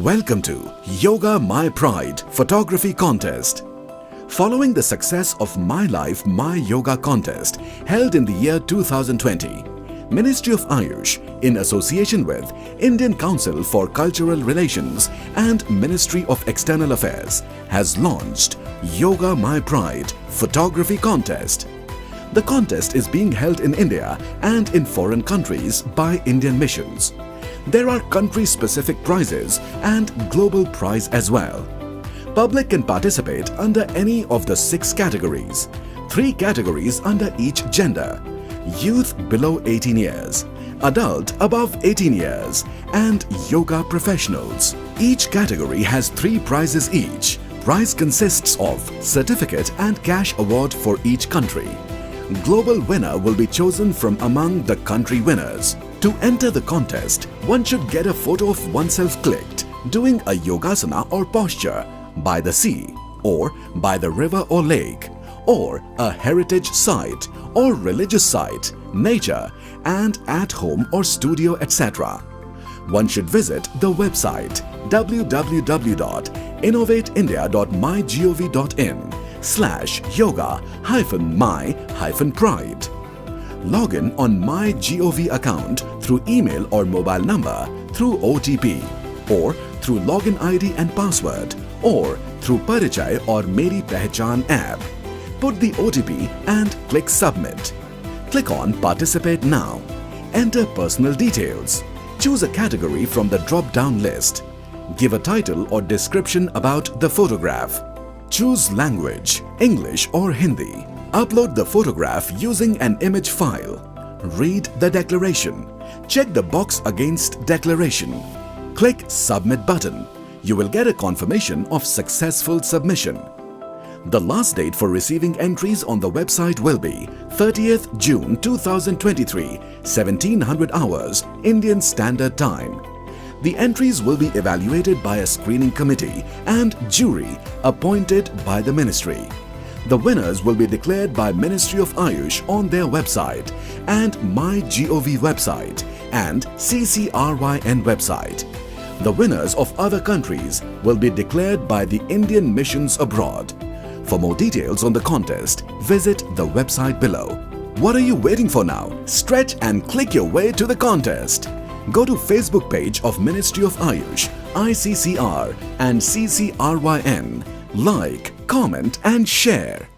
Welcome to Yoga My Pride Photography Contest. Following the success of My Life, My Yoga contest held in the year 2020, Ministry of Ayush, in association with Indian Council for Cultural Relations and Ministry of External Affairs, has launched Yoga My Pride Photography Contest. The contest is being held in India and in foreign countries by Indian missions. There are country-specific prizes and global prize as well. Public can participate under any of the 6 categories, 3 categories under each gender: youth below 18 years, adult above 18 years, and yoga professionals. Each category has 3 prizes each. Prize consists of certificate and cash award for each country. Global winner will be chosen from among the country winners. To enter the contest, one should get a photo of oneself clicked doing a yogasana or posture by the sea, or by the river or lake, or a heritage site or religious site, nature, and at home or studio, etc. One should visit the website www.innovateindia.mygov.in/yoga-my-pride. Log in on MyGov account through email or mobile number, through OTP, or through login ID and password, or through Parichai or Meri Pehchan app. Put the OTP and click Submit. Click on Participate Now. Enter personal details. Choose a category from the drop-down list. Give a title or description about the photograph. Choose language, English or Hindi. Upload the photograph using an image file. Read the declaration. Check the box against declaration. Click Submit button. You will get a confirmation of successful submission. The last date for receiving entries on the website will be 30th June 2023, 1700 hours, Indian Standard Time. The entries will be evaluated by a screening committee and jury appointed by the ministry. The winners will be declared by Ministry of Ayush on their website and MyGov website and CCRYN website. The winners of other countries will be declared by the Indian missions abroad. For more details on the contest, visit the website below. What are you waiting for now? Stretch and click your way to the contest. Go to Facebook page of Ministry of Ayush, ICCR and CCRYN. Like, comment and share.